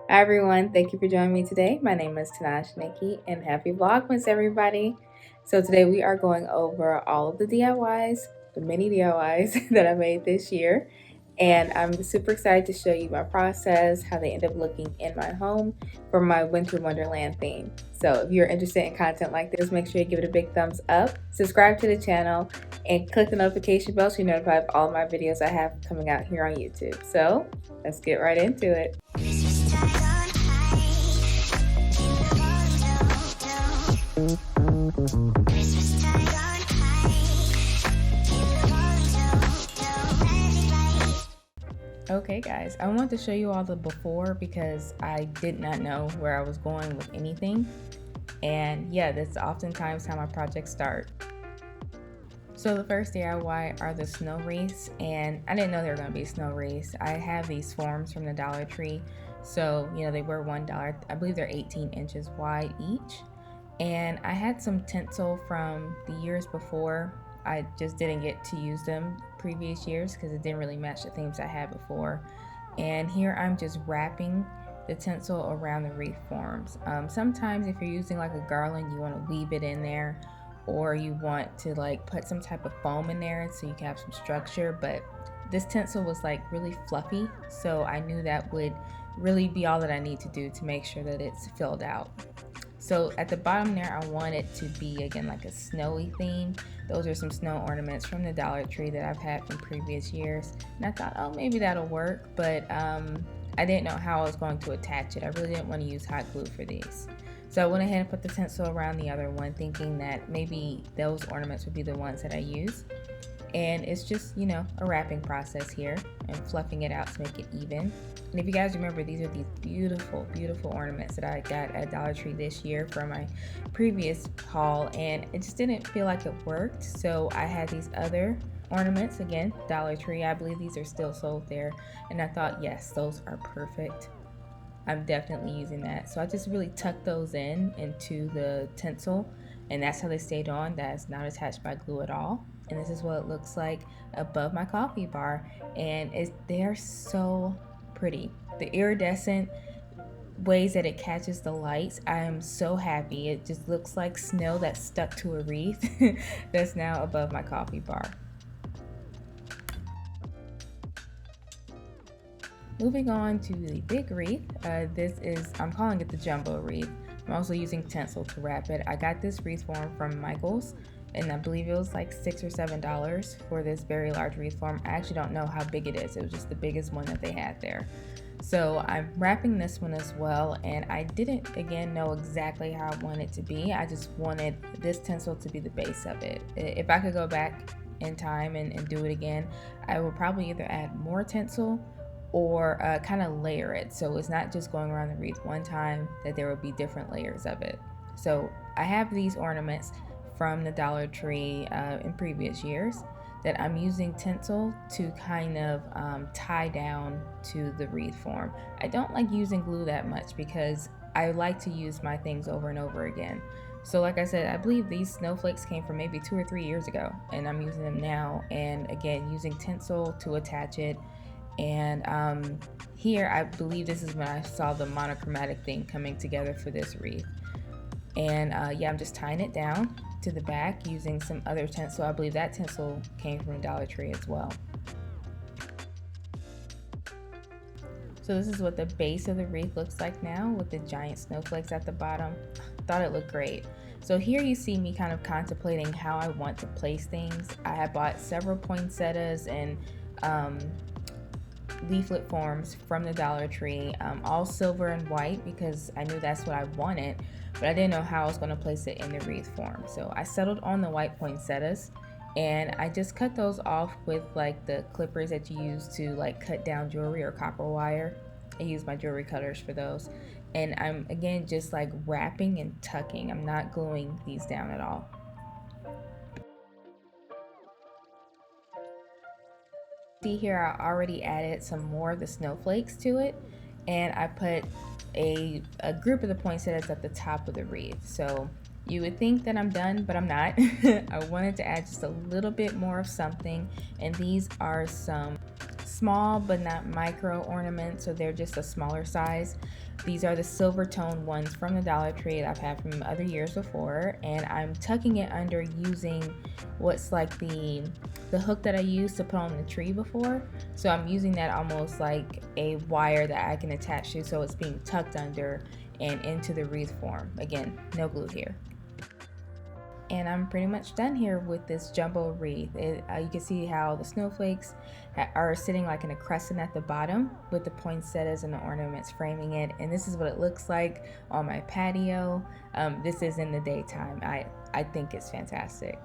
Hi everyone, thank you for joining me today. My name is Tenaj, Nikki, and happy Vlogmas everybody. So today we are going over all of the DIYs, the mini DIYs that I made this year. And I'm super excited to show you my process, how they end up looking in my home for my Winter Wonderland theme. So if you're interested in content like this, make sure you give it a big thumbs up, subscribe to the channel, and click the notification bell to be notified of all my videos I have coming out here on YouTube. So let's get right into it. Okay guys, I want to show you all the before because I did not know where I was going with anything. And yeah, that's oftentimes how my projects start. So the first DIY are the snow wreaths, and I didn't know they were going to be snow wreaths. I have these forms from the Dollar Tree. So, they were $1. I believe they're 18 inches wide each. And I had some tinsel from the years before. I just didn't get to use them previous years because it didn't really match the themes I had before. And here I'm just wrapping the tinsel around the wreath forms. Sometimes if you're using like a garland, you want to weave it in there, or you want to like put some type of foam in there so you can have some structure. But this tinsel was like really fluffy, so I knew that would really be all that I need to do to make sure that it's filled out. So at the bottom there, I want it to be again like a snowy theme. Those are some snow ornaments from the Dollar Tree that I've had from previous years, and I thought, oh, maybe that'll work, but I didn't know how I was going to attach it. I really didn't want to use hot glue for these. So I went ahead and put the tinsel around the other one, thinking that maybe those ornaments would be the ones that I use. And it's just, a wrapping process here and fluffing it out to make it even. And if you guys remember, these are these beautiful, beautiful ornaments that I got at Dollar Tree this year from my previous haul, and it just didn't feel like it worked. So I had these other ornaments, again, Dollar Tree. I believe these are still sold there. And I thought, yes, those are perfect. I'm definitely using that. So I just really tucked those into the tinsel, and that's how they stayed on. That's not attached by glue at all. And this is what it looks like above my coffee bar, and they're so pretty. The iridescent ways that it catches the lights, I am so happy. It just looks like snow that's stuck to a wreath that's now above my coffee bar. Moving on to the big wreath, I'm calling it the jumbo wreath. I'm also using tinsel to wrap it. I got this wreath form from Michael's, and I believe it was like $6 or $7 for this very large wreath form. I actually don't know how big it is. It was just the biggest one that they had there. So I'm wrapping this one as well, and I didn't, again, know exactly how I want it to be. I just wanted this tinsel to be the base of it. If I could go back in time and do it again, I would probably either add more tinsel or kind of layer it, so it's not just going around the wreath one time, that there will be different layers of it. So I have these ornaments from the Dollar Tree in previous years that I'm using tinsel to kind of tie down to the wreath form. I don't like using glue that much because I like to use my things over and over again. So like I said, I believe these snowflakes came from maybe 2 or 3 years ago, and I'm using them now, and again using tinsel to attach it. And here I believe this is when I saw the monochromatic thing coming together for this wreath. And yeah, I'm just tying it down to the back using some other tinsel. I believe that tinsel came from Dollar Tree as well. So this is what the base of the wreath looks like now with the giant snowflakes at the bottom. Thought it looked great. So here you see me kind of contemplating how I want to place things. I had bought several poinsettias and leaflet forms from the Dollar Tree, all silver and white, because I knew that's what I wanted, but I didn't know how I was going to place it in the wreath form. So I settled on the white poinsettias, and I just cut those off with like the clippers that you use to like cut down jewelry or copper wire. I use my jewelry cutters for those, and I'm again just like wrapping and tucking. I'm not gluing these down at all. See here, I already added some more of the snowflakes to it, and I put a group of the poinsettias at the top of the wreath. So you would think that I'm done, but I'm not. I wanted to add just a little bit more of something, and these are some small but not micro ornaments, so they're just a smaller size. These are the silver tone ones from the Dollar Tree that I've had from other years before, and I'm tucking it under using what's like the hook that I used to put on the tree before. So I'm using that almost like a wire that I can attach to, so it's being tucked under and into the wreath form. Again, no glue here. And I'm pretty much done here with this jumbo wreath. You can see how the snowflakes are sitting like in a crescent at the bottom with the poinsettias and the ornaments framing it. And this is what it looks like on my patio. This is in the daytime. I think it's fantastic.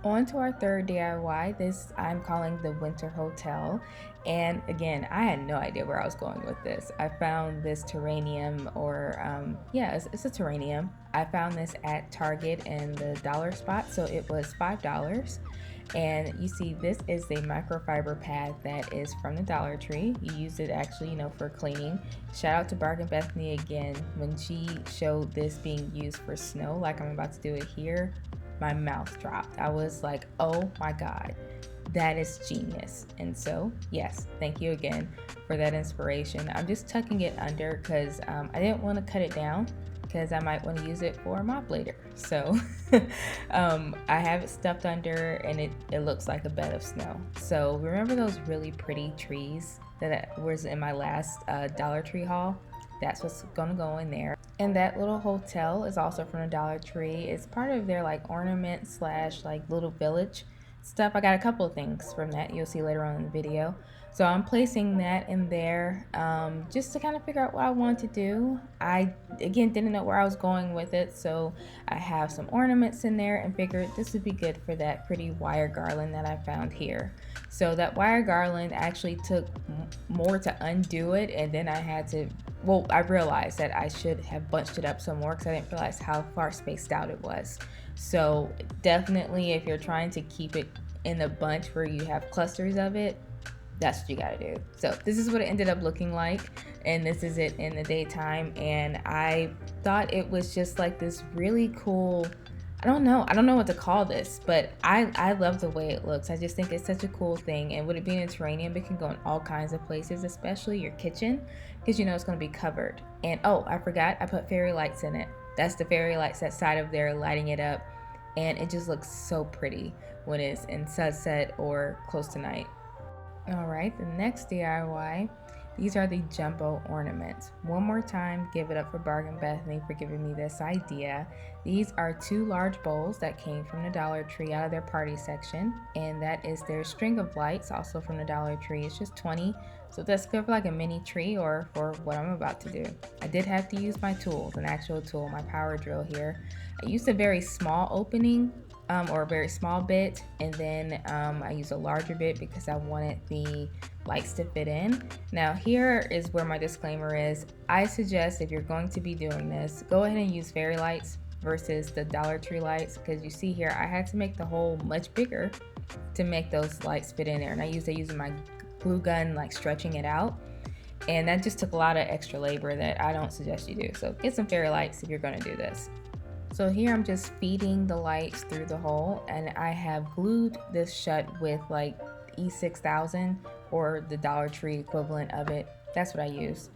On to our third DIY. This I'm calling the Winter Hotel. And again, I had no idea where I was going with this. I found this terrarium, or yeah, it's a terrarium. I found this at Target in the dollar spot, so it was $5. And you see, this is a microfiber pad that is from the Dollar Tree. You use it actually, for cleaning. Shout out to Bargain Bethany again. When she showed this being used for snow, like I'm about to do it here, my mouth dropped. I was like, oh my God, that is genius. And so, yes, thank you again for that inspiration. I'm just tucking it under because I didn't want to cut it down because I might want to use it for a mop later. So I have it stuffed under, and it looks like a bed of snow. So remember those really pretty trees that was in my last Dollar Tree haul? That's what's gonna go in there. And that little hotel is also from the Dollar Tree. It's part of their like ornament slash like little village stuff. I got a couple of things from that you'll see later on in the video. So I'm placing that in there just to kind of figure out what I want to do. I, again, didn't know where I was going with it, so I have some ornaments in there and figured this would be good for that pretty wire garland that I found here. So that wire garland actually took more to undo it, and then I had to, well, I realized that I should have bunched it up some more because I didn't realize how far spaced out it was. So definitely, if you're trying to keep it in a bunch where you have clusters of it, that's what you gotta do. So this is what it ended up looking like, and this is it in the daytime. And I thought it was just like this really cool, I don't know what to call this, but I love the way it looks. I just think it's such a cool thing, and with it being a terrarium, it can go in all kinds of places, especially your kitchen, because it's going to be covered. And oh, I forgot, I put fairy lights in it. That's the fairy lights that side of there lighting it up, and it just looks so pretty when it's in sunset or close to night. All right, the next DIY, these are the jumbo ornaments. One more time, give it up for Bargain Bethany for giving me this idea. These are 2 large bowls that came from the Dollar Tree out of their party section, and that is their string of lights, also from the Dollar Tree. It's just 20, so that's good for like a mini tree or for what I'm about to do. I did have to use my tools, an actual tool, my power drill here. I used a very small opening, or a very small bit, and then I use a larger bit because I wanted the lights to fit in. Now here is where my disclaimer is. I suggest if you're going to be doing this, go ahead and use fairy lights versus the Dollar Tree lights, because you see here I had to make the hole much bigger to make those lights fit in there, and I used my glue gun, like stretching it out, and that just took a lot of extra labor that I don't suggest you do. So get some fairy lights if you're going to do this. So here I'm just feeding the lights through the hole, and I have glued this shut with like E6000 or the Dollar Tree equivalent of it. That's what I use.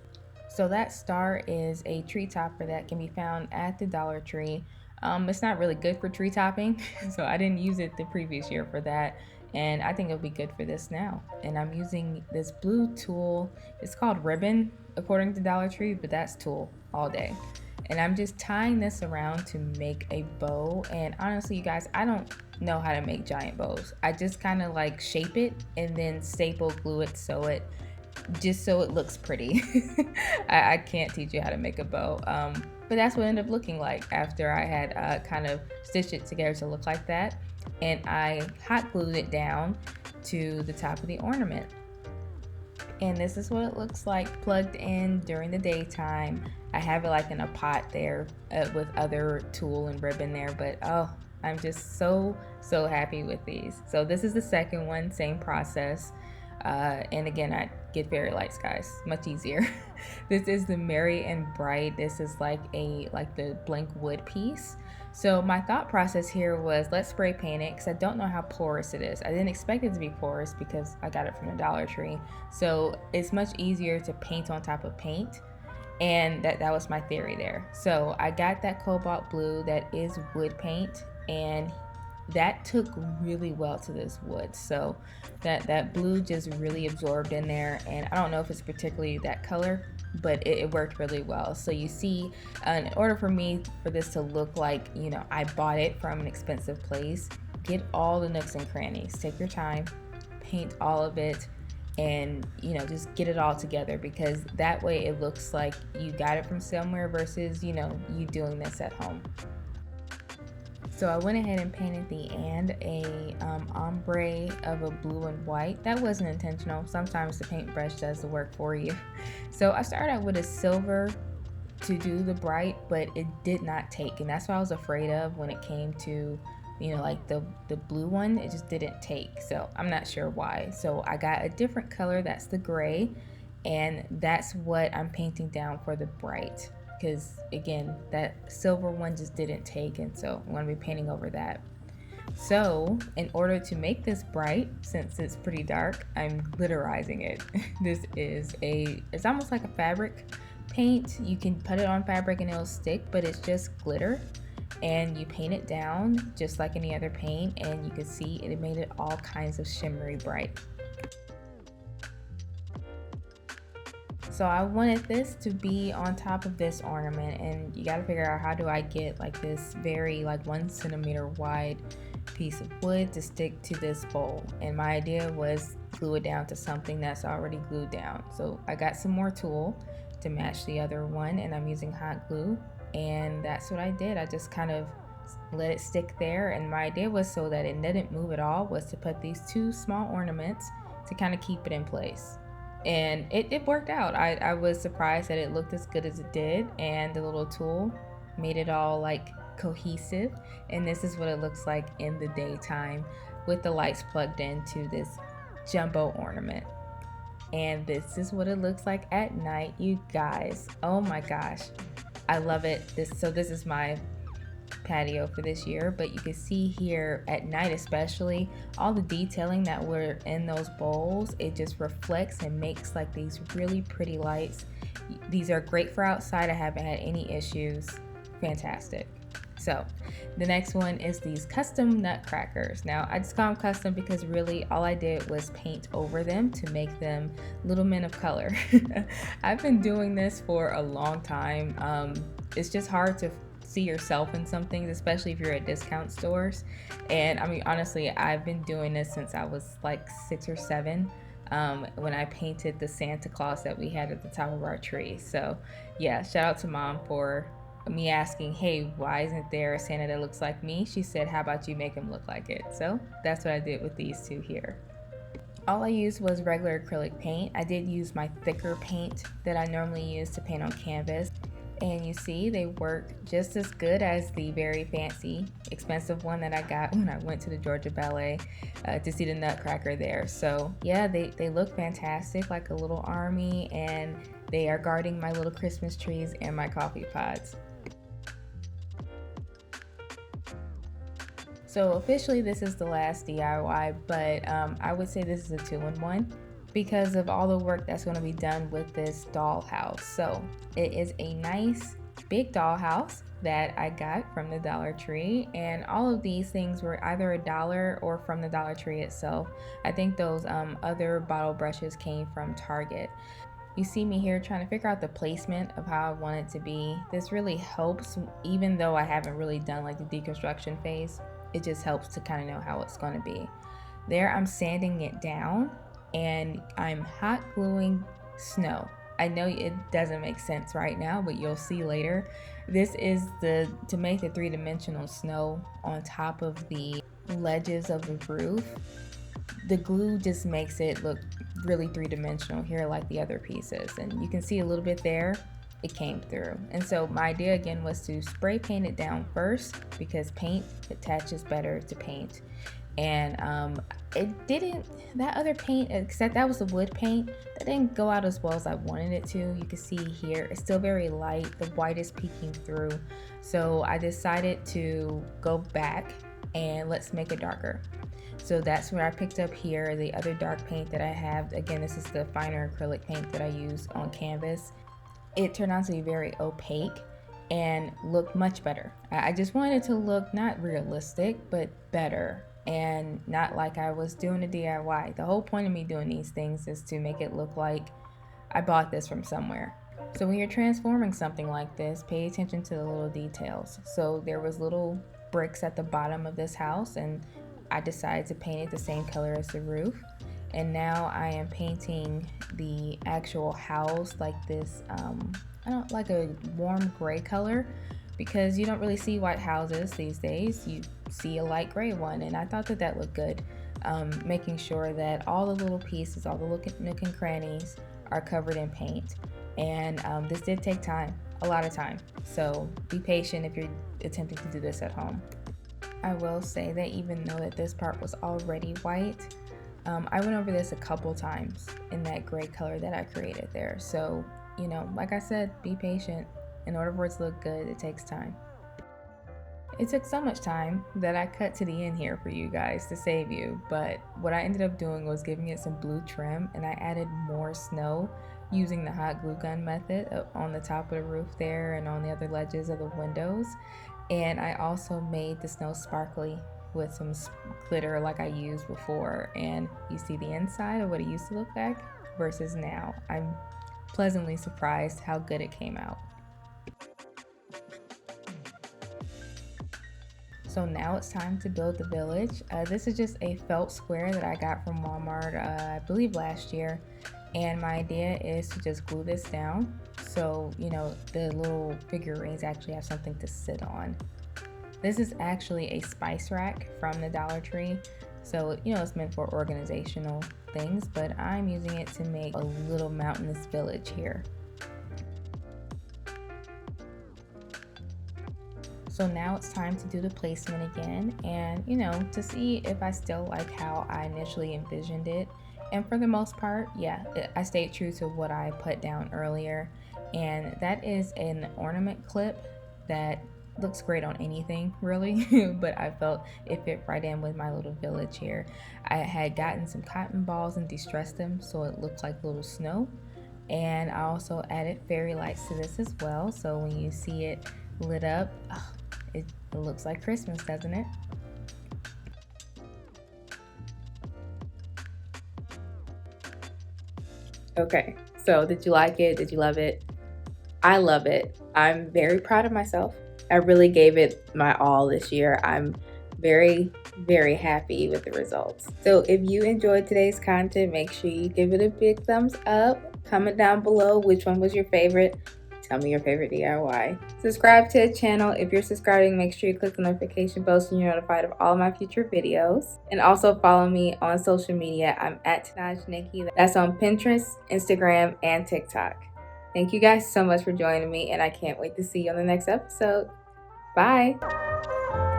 So that star is a tree topper that can be found at the Dollar Tree. It's not really good for tree topping, so I didn't use it the previous year for that, and I think it'll be good for this now. And I'm using this blue tool. It's called ribbon according to Dollar Tree, but that's tool all day. And I'm just tying this around to make a bow. And honestly, you guys, I don't know how to make giant bows. I just kind of like shape it and then staple glue it, sew it, just so it looks pretty. I can't teach you how to make a bow. But that's what it ended up looking like after I had kind of stitched it together to look like that. And I hot glued it down to the top of the ornament. And this is what it looks like plugged in during the daytime. I have it like in a pot there with other tulle and ribbon there, but oh, I'm just so happy with these. So this is the second one, same process. And again, I get fairy lights, guys, much easier. This is the Merry and Bright. This is like the blank wood piece. So my thought process here was, let's spray paint it, because I don't know how porous it is. I didn't expect it to be porous because I got it from the Dollar Tree. So it's much easier to paint on top of paint. And that was my theory there. So I got that cobalt blue that is wood paint, and that took really well to this wood. So that blue just really absorbed in there, and I don't know if it's particularly that color, but it worked really well. So you see, in order for this to look like, you know, I bought it from an expensive place, get all the nooks and crannies, take your time, paint all of it, and, you know, just get it all together, because that way it looks like you got it from somewhere versus, you know, you doing this at home. So I went ahead and painted the and a ombre of a blue and white. That wasn't intentional. Sometimes the paintbrush does the work for you. So I started out with a silver to do the bright, but it did not take, and that's what I was afraid of when it came to, you know, like the blue one. It just didn't take, so I'm not sure why. So I got a different color, that's the gray, and that's what I'm painting down for the bright, because again, that silver one just didn't take, and so I'm going to be painting over that. So in order to make this bright, since it's pretty dark, I'm glitterizing it. This is it's almost like a fabric paint. You can put it on fabric and it'll stick, but it's just glitter, and you paint it down just like any other paint, and you can see it made it all kinds of shimmery bright. So I wanted this to be on top of this ornament, and you got to figure out, how do I get like this very like 1 centimeter wide piece of wood to stick to this bowl? And my idea was glue it down to something that's already glued down. So I got some more tulle to match the other one, and I'm using hot glue, and that's what I did. I just kind of let it stick there, and my idea was, so that it didn't move at all, was to put these 2 small ornaments to kind of keep it in place. And it worked out. I was surprised that it looked as good as it did, and the little tool made it all like cohesive. And this is what it looks like in the daytime with the lights plugged into this jumbo ornament. And this is what it looks like at night, you guys. Oh my gosh, I love it. This is my patio for this year, but you can see here at night, especially, all the detailing that were in those bowls. It just reflects and makes like these really pretty lights. These are great for outside. I haven't had any issues. Fantastic. So the next one is these custom nutcrackers. Now I just call them custom because really all I did was paint over them to make them little men of color. I've been doing this for a long time. It's just hard to see yourself in some things, especially if you're at discount stores. And I mean, honestly, I've been doing this since I was like 6 or 7, when I painted the Santa Claus that we had at the top of our tree. So yeah, shout out to Mom for me asking, hey, why isn't there a Santa that looks like me? She said, how about you make him look like it? So that's what I did with these 2 here. All I used was regular acrylic paint. I did use my thicker paint that I normally use to paint on canvas. And you see, they work just as good as the very fancy, expensive one that I got when I went to the Georgia Ballet to see the Nutcracker there. So yeah, they look fantastic, like a little army, and they are guarding my little Christmas trees and my coffee pots. So officially this is the last DIY, but I would say this is a 2-in-1 because of all the work that's going to be done with this dollhouse. So it is a nice big dollhouse that I got from the Dollar Tree, and all of these things were either $1 or from the Dollar Tree itself. I think those other bottle brushes came from Target. You see me here trying to figure out the placement of how I want it to be. This really helps, even though I haven't really done like the deconstruction phase. It just helps to kind of know how it's going to be. There I'm sanding it down, and I'm hot gluing snow. I know it doesn't make sense right now, but you'll see later. This is to make the 3-dimensional snow on top of the ledges of the roof. The glue just makes it look really 3-dimensional here like the other pieces, and you can see a little bit there. It came through. And so my idea again was to spray paint it down first, because paint attaches better to paint. And it didn't, that other paint, except that was the wood paint, that didn't go out as well as I wanted it to. You can see here it's still very light, the white is peeking through. So I decided to go back and let's make it darker. So that's where I picked up here the other dark paint that I have. Again, this is the finer acrylic paint that I use on canvas. It turned out to be very opaque and look much better. I just wanted it to look not realistic, but better, and not like I was doing a DIY. The whole point of me doing these things is to make it look like I bought this from somewhere. So when you're transforming something like this, pay attention to the little details. So there was little bricks at the bottom of this house, and I decided to paint it the same color as the roof. And now I am painting the actual house like this, I don't like a warm gray color, because you don't really see white houses these days. You see a light gray one, and I thought that that looked good. Making sure that all the little pieces, all the nook and crannies are covered in paint. And this did take time, a lot of time. So be patient if you're attempting to do this at home. I will say that even though that this part was already white, I went over this a couple times in that gray color that I created there. So, you know, like I said, be patient. In order for it to look good, it takes time. It took so much time that I cut to the end here for you guys to save you, but what I ended up doing was giving it some blue trim, and I added more snow using the hot glue gun method on the top of the roof there and on the other ledges of the windows. And I also made the snow sparkly with some glitter like I used before, and you see the inside of what it used to look like versus now. I'm pleasantly surprised how good it came out. So now it's time to build the village. This is just a felt square that I got from Walmart, I believe last year. And my idea is to just glue this down so, you know, the little figurines actually have something to sit on. This is actually a spice rack from the Dollar Tree. So, you know, it's meant for organizational things, but I'm using it to make a little mountainous village here. So now it's time to do the placement again, and, you know, to see if I still like how I initially envisioned it. And for the most part, yeah, I stayed true to what I put down earlier. And that is an ornament clip that looks great on anything really, but I felt it fit right in with my little village here. I had gotten some cotton balls and distressed them so it looked like little snow. And I also added fairy lights to this as well, so when you see it lit up, it looks like Christmas, doesn't it? Okay, so did you like it? Did you love it? I love it. I'm very proud of myself. I really gave it my all this year. I'm very, very happy with the results. So if you enjoyed today's content, make sure you give it a big thumbs up. Comment down below which one was your favorite. Tell me your favorite DIY. Subscribe to the channel. If you're subscribing, make sure you click the notification bell so you're notified of all my future videos. And also follow me on social media. I'm at Tenaj Nikki. That's on Pinterest, Instagram, and TikTok. Thank you guys so much for joining me, and I can't wait to see you on the next episode. Bye.